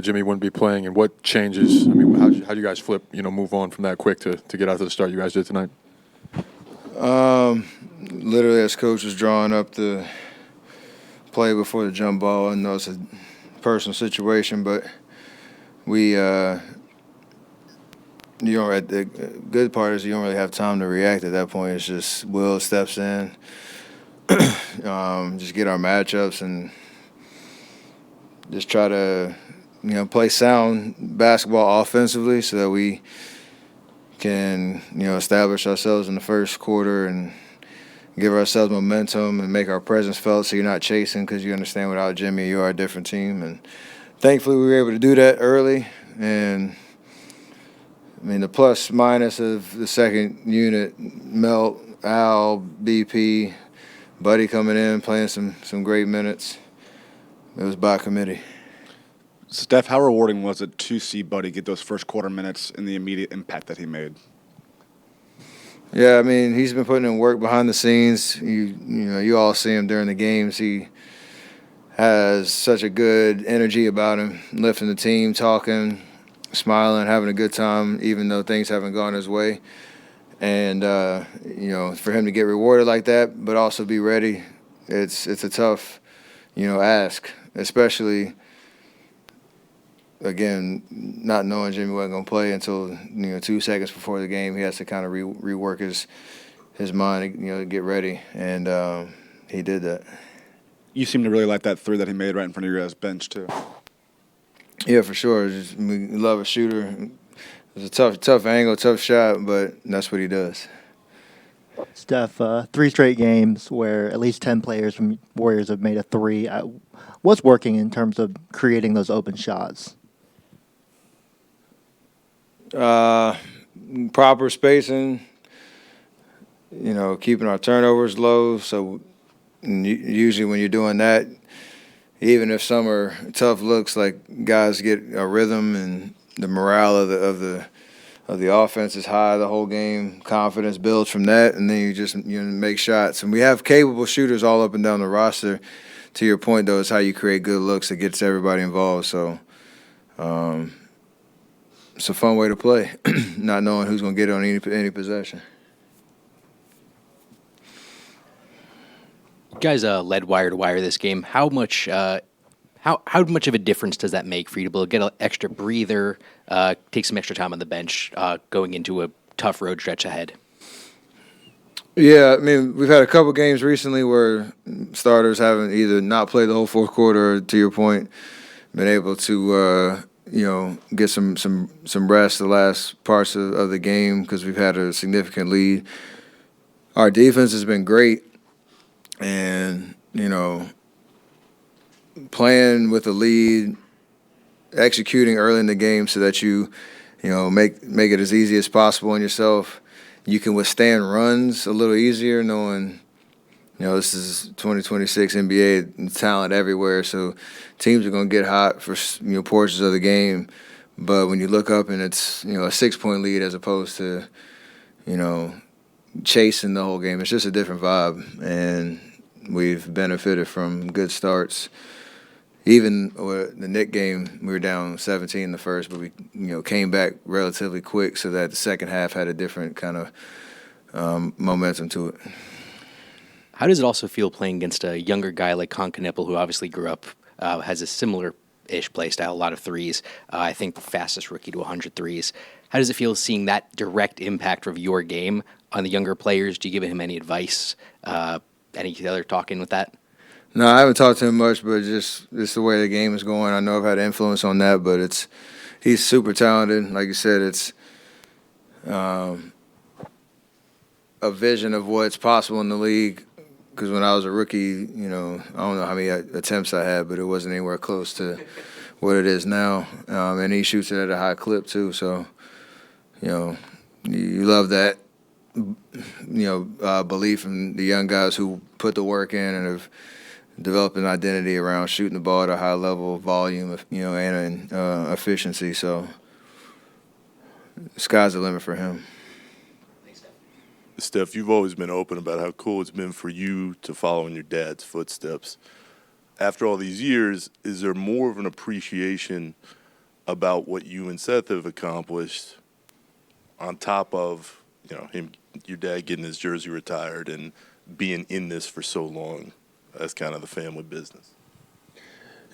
Jimmy wouldn't be playing, and what changes? I mean, how do you guys flip? Move on from that quick to get out to the start you guys did tonight. Literally, as coach was drawing up the play before the jump ball, I know it's a personal situation, but we, the good part is you don't really have time to react at that point. It's just Will steps in, just get our matchups and just try to, play sound basketball offensively so that we can, establish ourselves in the first quarter and give ourselves momentum and make our presence felt so you're not chasing because you understand without Jimmy you are a different team. And thankfully we were able to do that early. And, the plus minus of the second unit, Melt, Al, BP, Buddy coming in, playing some great minutes. It was by committee. Steph, how rewarding was it to see Buddy get those first quarter minutes and the immediate impact that he made? Yeah, he's been putting in work behind the scenes. You all see him during the games. He has such a good energy about him, lifting the team, talking, smiling, having a good time, even though things haven't gone his way. And, for him to get rewarded like that, but also be ready, it's a tough, ask, especially – again, not knowing Jimmy wasn't going to play until 2 seconds before the game. He has to kind of rework his mind, to get ready, and he did that. You seem to really like that three that he made right in front of your guys' bench too. Yeah, for sure. We love a shooter. It was a tough angle, tough shot, but that's what he does. Steph, 3 straight games where at least 10 players from Warriors have made a three. What's working in terms of creating those open shots? Proper spacing, keeping our turnovers low. So usually when you're doing that, even if some are tough looks, like guys get a rhythm and the morale of the offense is high the whole game. Confidence builds from that, and then you just make shots. And we have capable shooters all up and down the roster. To your point, though, is how you create good looks that gets everybody involved. So it's a fun way to play, not knowing who's going to get it on any possession. You guys led wire to wire this game. How much of a difference does that make for you to be able to get an extra breather, take some extra time on the bench, going into a tough road stretch ahead? Yeah, we've had a couple games recently where starters haven't either not played the whole fourth quarter or, to your point, been able to get some rest the last parts of the game because we've had a significant lead. Our defense has been great, and playing with a lead, executing early in the game so that you make it as easy as possible on yourself. You can withstand runs a little easier knowing, this is 2026 NBA and talent everywhere, so teams are going to get hot for, portions of the game. But when you look up and it's, a 6-point lead as opposed to, chasing the whole game, it's just a different vibe. And we've benefited from good starts. Even with the Knick game, we were down 17 in the first, but we came back relatively quick so that the second half had a different kind of momentum to it. How does it also feel playing against a younger guy like Concanipple, who obviously grew up, has a similar-ish play style, a lot of threes, I think the fastest rookie to 100 threes. How does it feel seeing that direct impact of your game on the younger players? Do you give him any advice, any other talking with that? No, I haven't talked to him much, but just the way the game is going, I know I've had influence on that, but he's super talented. Like you said, it's a vision of what's possible in the league. Because when I was a rookie, I don't know how many attempts I had, but it wasn't anywhere close to what it is now. And he shoots it at a high clip too. So, you love that, belief in the young guys who put the work in and have developed an identity around shooting the ball at a high level, volume, and efficiency. So, the sky's the limit for him. Steph, you've always been open about how cool it's been for you to follow in your dad's footsteps. After all these years, is there more of an appreciation about what you and Seth have accomplished on top of, your dad getting his jersey retired and being in this for so long as kind of the family business?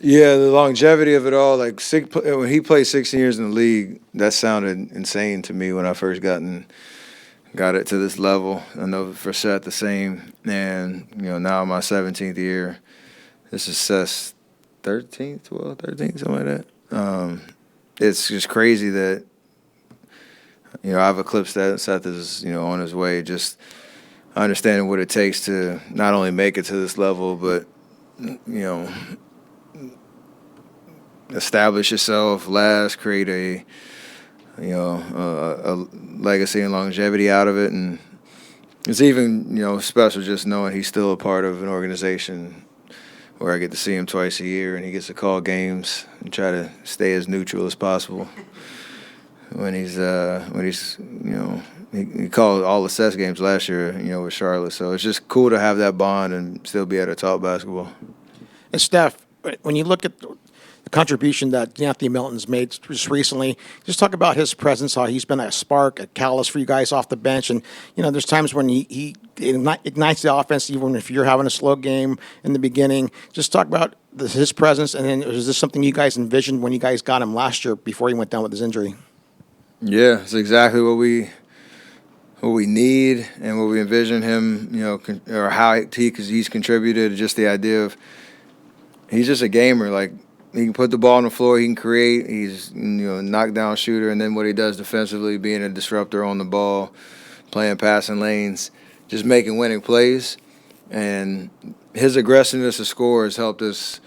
Yeah, the longevity of it all. Like when he played 16 years in the league, that sounded insane to me when I first got it to this level. I know for Seth the same. And, now in my 17th year, this is Seth's 13th, something like that. It's just crazy that, I've eclipsed that. Seth is, on his way, just understanding what it takes to not only make it to this level, but, establish yourself, create a legacy and longevity out of it. And it's even, special just knowing he's still a part of an organization where I get to see him twice a year and he gets to call games and try to stay as neutral as possible. When he's he called all the Seth's games last year, with Charlotte. So it's just cool to have that bond and still be able to talk basketball. And Steph, when you look at the contribution that Anthony Melton's made just recently, just talk about his presence, how he's been a spark, a catalyst for you guys off the bench. And, there's times when he ignites the offense, even if you're having a slow game in the beginning. Just talk about his presence. And then is this something you guys envisioned when you guys got him last year before he went down with his injury? Yeah, it's exactly what we need and what we envision him, or how he's contributed. Just the idea of he's just a gamer. Like, he can put the ball on the floor, he can create. He's knockdown shooter, and then what he does defensively, being a disruptor on the ball, playing passing lanes, just making winning plays. And his aggressiveness to score has helped us,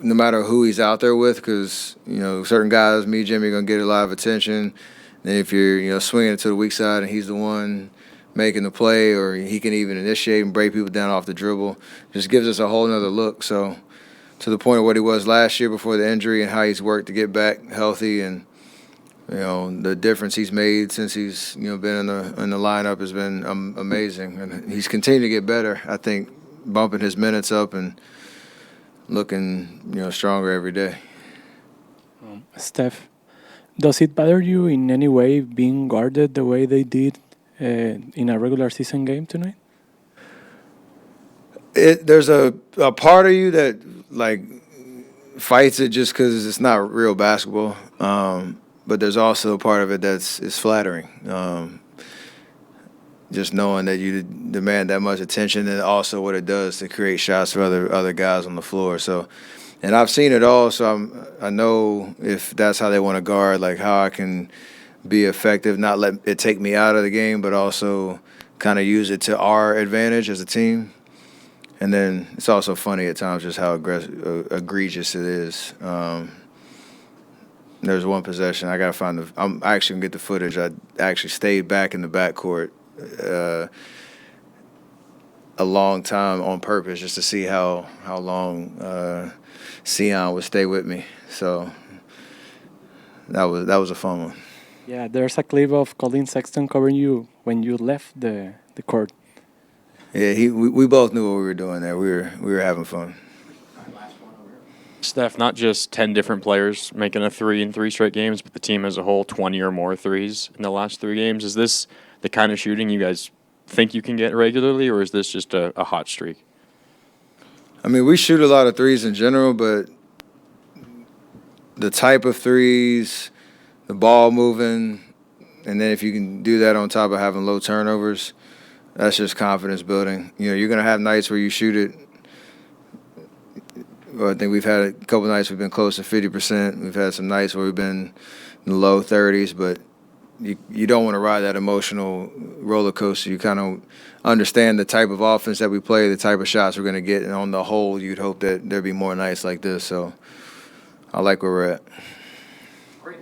no matter who he's out there with, because certain guys, me, Jimmy, are gonna get a lot of attention. And if you're swinging it to the weak side and he's the one making the play, or he can even initiate and break people down off the dribble, just gives us a whole nother look. So to the point of what he was last year before the injury and how he's worked to get back healthy, and the difference he's made since he's been in the lineup has been amazing. And he's continued to get better. I think bumping his minutes up and looking stronger every day. Steph, does it bother you in any way being guarded the way they did in a regular season game tonight? There's a part of you that fights it just because it's not real basketball, but there's also a part of it is flattering. Just knowing that you demand that much attention, and also what it does to create shots for other guys on the floor. So, and I've seen it all, so I know if that's how they want to guard, how I can be effective, not let it take me out of the game, but also kind of use it to our advantage as a team. And then it's also funny at times just how egregious it is. There's one possession I gotta find I'm actually gonna get the footage. I actually stayed back in the backcourt a long time on purpose just to see how long Sion would stay with me. So that was a fun one. Yeah, there's a clip of Colin Sexton covering you when you left the court. Yeah, we both knew what we were doing there. We were having fun. Steph, not just 10 different players making a three in 3 straight games, but the team as a whole, 20 or more threes in the last 3 games. Is this the kind of shooting you guys think you can get regularly, or is this just a hot streak? I mean, we shoot a lot of threes in general, but the type of threes, the ball moving, and then if you can do that on top of having low turnovers, that's just confidence building. You're going to have nights where you shoot it. Well, I think we've had a couple nights we've been close to 50%. We've had some nights where we've been in the low 30s, but you don't want to ride that emotional roller coaster. You kind of understand the type of offense that we play, the type of shots we're going to get, and on the whole, you'd hope that there'd be more nights like this. So I like where we're at. Great.